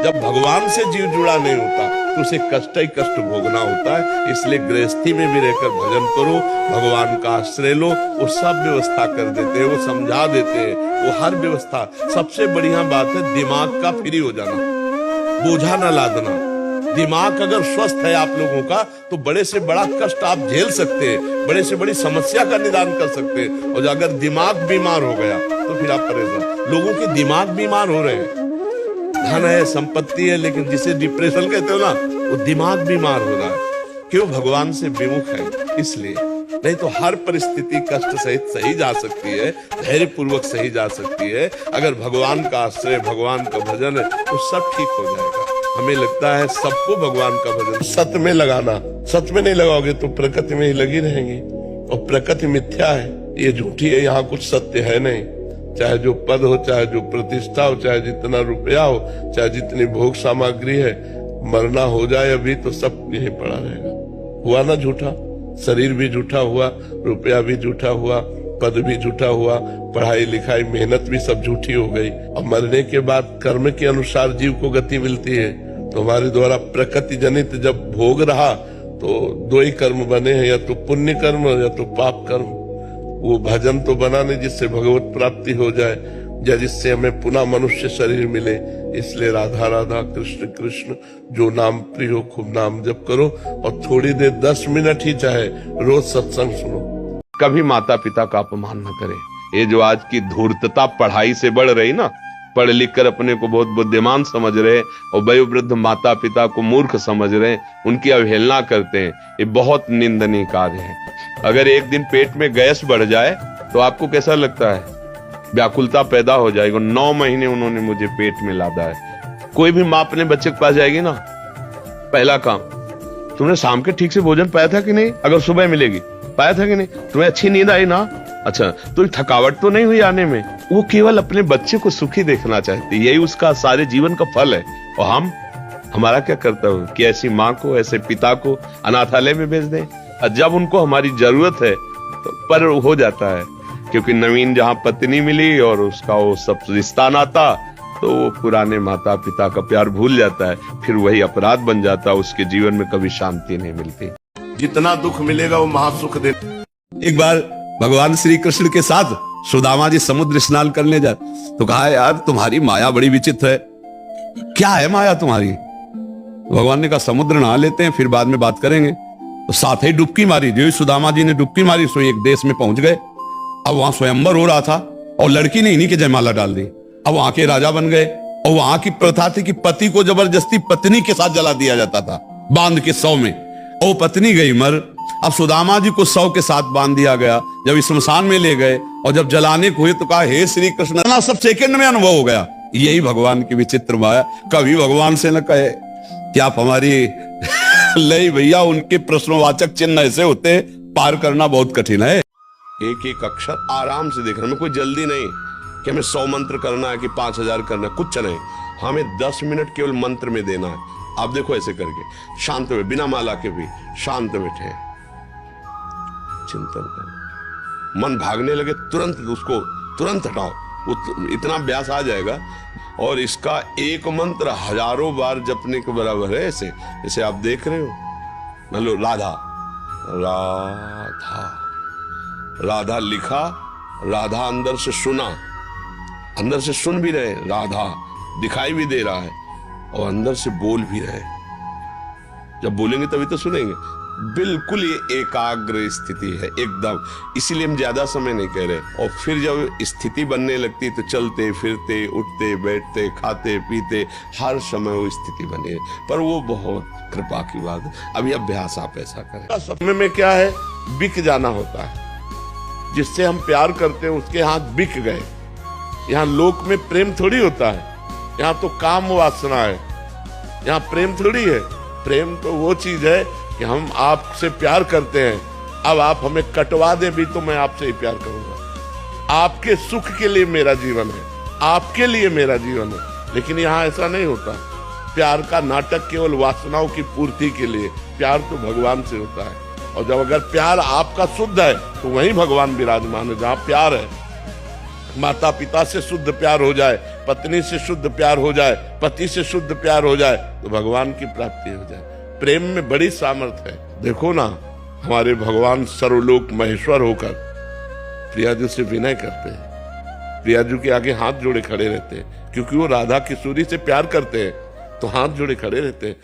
जब भगवान से जीव जुड़ा नहीं होता तो उसे कष्ट ही कष्ट भोगना होता है। इसलिए गृहस्थी में भी रहकर भजन करो, भगवान का आश्रय लो, वो सब व्यवस्था कर देते हैं, वो समझा देते हैं, वो हर व्यवस्था। सबसे बढ़िया बात है दिमाग का फ्री हो जाना, बोझा ना लादना। दिमाग अगर स्वस्थ है आप लोगों का तो बड़े से बड़ा कष्ट आप झेल सकते हैं, बड़े से बड़ी समस्या का निदान कर सकते हैं। और अगर दिमाग बीमार हो गया तो फिर आप परेशान। लोगों के दिमाग बीमार हो रहे हैं, धन है, संपत्ति है, लेकिन जिसे डिप्रेशन कहते हो ना, वो दिमाग बीमार हो रहा है। क्यों? भगवान से विमुख है इसलिए। नहीं तो हर परिस्थिति कष्ट सहित सही जा सकती है, धैर्य पूर्वक सही जा सकती है। अगर भगवान का आश्रय, भगवान का भजन है तो सब ठीक हो जाएगा। हमें लगता है सबको भगवान का भजन सत्य में लगाना, सत्य में नहीं लगाओगे तो प्रकृति में ही लगी रहेंगी, और प्रकृति मिथ्या है, ये झूठी है, यहाँ कुछ सत्य है नहीं। चाहे जो पद हो, चाहे जो प्रतिष्ठा हो, चाहे जितना रुपया हो, चाहे जितनी भोग सामग्री है, मरना हो जाए अभी तो सब यही पड़ा रहेगा। हुआ ना झूठा, शरीर भी झूठा हुआ, रुपया भी झूठा हुआ, पद भी झूठा हुआ, पढ़ाई लिखाई मेहनत भी सब झूठी हो गई। अब मरने के बाद कर्म के अनुसार जीव को गति मिलती है। तो हमारे द्वारा प्रकृति जनित जब भोग रहा तो दो ही कर्म बने हैं, या तो पुण्य कर्म या तो पाप कर्म। वो भजन तो बना नहीं जिससे भगवत प्राप्ति हो जाए या जिससे हमें पुनः मनुष्य शरीर मिले। इसलिए राधा राधा कृष्ण कृष्ण जो नाम प्रिय हो खूब नाम जप करो, और थोड़ी देर 10 मिनट ही चाहे रोज सत्संग सुनो। कभी माता पिता का अपमान न करे। ये जो आज की धूर्तता पढ़ाई से बढ़ रही ना, पढ़ लिख कर अपने को बहुत बुद्धिमान समझ रहे और वयोवृद्ध माता पिता को मूर्ख समझ रहे, उनकी अवहेलना करते हैं, ये बहुत निंदनीय कार्य है। अगर एक दिन पेट में गैस बढ़ जाए तो आपको कैसा लगता है? व्याकुलता पैदा हो जाएगी। 9 महीने उन्होंने मुझे पेट में लादा है। कोई भी माँ अपने बच्चे के पास जाएगी ना, पहला काम, तुमने शाम के ठीक से भोजन पाया था कि नहीं? अगर सुबह मिलेगी, पाया था कि नहीं? तुम्हें अच्छी नींद आई ना? अच्छा, तो थकावट तो नहीं हुई आने में? वो केवल अपने बच्चे को सुखी देखना चाहती है, यही उसका सारे जीवन का फल है। और हमारा क्या कर्तव्य कि ऐसी माँ को, ऐसे पिता को अनाथालय में भेज दें। जब उनको हमारी जरूरत है तो पर हो जाता है, क्योंकि नवीन जहां पत्नी मिली और उसका वो सब रिश्ता नाता, तो वो पुराने माता पिता का प्यार भूल जाता है, फिर वही अपराध बन जाता है, उसके जीवन में कभी शांति नहीं मिलती। जितना दुख मिलेगा वो महासुख दे। एक बार भगवान श्री कृष्ण के साथ सुदामा जी समुद्र स्नान करने जाए तो कहा, यार तुम्हारी माया बड़ी विचित्र है। क्या है माया तुम्हारी? भगवान ने कहा, समुद्र नहा लेते हैं फिर बाद में बात करेंगे। तो साथ ही डुबकी मारी। जो सुदामा जी ने डुबकी मारी सो एक देश में पहुंच गए। अब वहां स्वयंवर हो रहा था और लड़की ने इन्हीं के जयमाला डाल दी। अब वहां के राजा बन गए, और वहां की प्रथा थी कि पति को जबरदस्ती पत्नी के साथ जला दिया जाता था, बांध के 100 में। और वो पत्नी गई मर। अब सुदामा जी को 100 के साथ बांध दिया गया। जब इस शमशान में ले गए और जब जलाने को हुए तो कहा, हे श्री कृष्ण, ना सब सेकंड में अनुभव हो गया। यही भगवान की विचित्र माया। कभी भगवान से न कहे कि आप हमारी नहीं भैया, उनके प्रश्नवाचक चिन्ह ऐसे होते, पार करना बहुत कठिन है। एक एक अक्षर आराम से देखना, में कोई जल्दी नहीं कि हमें 100 मंत्र करना है कि 5000 करना है, कुछ नहीं। हमें 10 मिनट केवल मंत्र में देना है। आप देखो ऐसे करके शांत में, बिना माला के भी शांत बैठे, चिंतन करें। मन भागने लगे तुरंत उसको तुरंत हटाओ, वो इतना अभ्यास आ जाएगा। और इसका एक मंत्र हजारों बार जपने के बराबर है। ऐसे आप देख रहे हो, मान लो राधा राधा राधा लिखा, राधा अंदर से सुना, अंदर से सुन भी रहे, राधा दिखाई भी दे रहा है और अंदर से बोल भी रहे। जब बोलेंगे तभी तो सुनेंगे। बिल्कुल ये एकाग्र स्थिति है एकदम। इसीलिए हम ज्यादा समय नहीं कह रहे। और फिर जब स्थिति बनने लगती है तो चलते फिरते, उठते बैठते, खाते पीते, हर समय वो स्थिति बनी है। पर वो बहुत कृपा की बात है। अभी अभ्यास आप ऐसा करें। समय में क्या है, बिक जाना होता है। जिससे हम प्यार करते हैं उसके हाथ बिक गए। यहाँ लोक में प्रेम थोड़ी होता है, यहाँ तो काम वासना है। यहाँ प्रेम थोड़ी है। प्रेम तो वो चीज है कि हम आपसे प्यार करते हैं, अब आप हमें कटवा दें भी तो मैं आपसे ही प्यार करूंगा। आपके सुख के लिए मेरा जीवन है, आपके लिए मेरा जीवन है। लेकिन यहाँ ऐसा नहीं होता। प्यार का नाटक केवल वासनाओं की पूर्ति के लिए। प्यार तो भगवान से होता है। और जब अगर प्यार आपका शुद्ध है तो वहीं भगवान विराजमान है। जहाँ प्यार है, माता पिता से शुद्ध प्यार हो जाए, पत्नी से शुद्ध प्यार हो जाए, पति से शुद्ध प्यार हो जाए तो भगवान की प्राप्ति हो जाए। प्रेम में बड़ी सामर्थ्य है। देखो ना, हमारे भगवान सर्वलोक महेश्वर होकर प्रियाजू से विनय करते हैं, प्रियाजू के आगे हाथ जोड़े खड़े रहते हैं, क्योंकि वो राधा किशोरी से प्यार करते हैं तो हाथ जोड़े खड़े रहते हैं।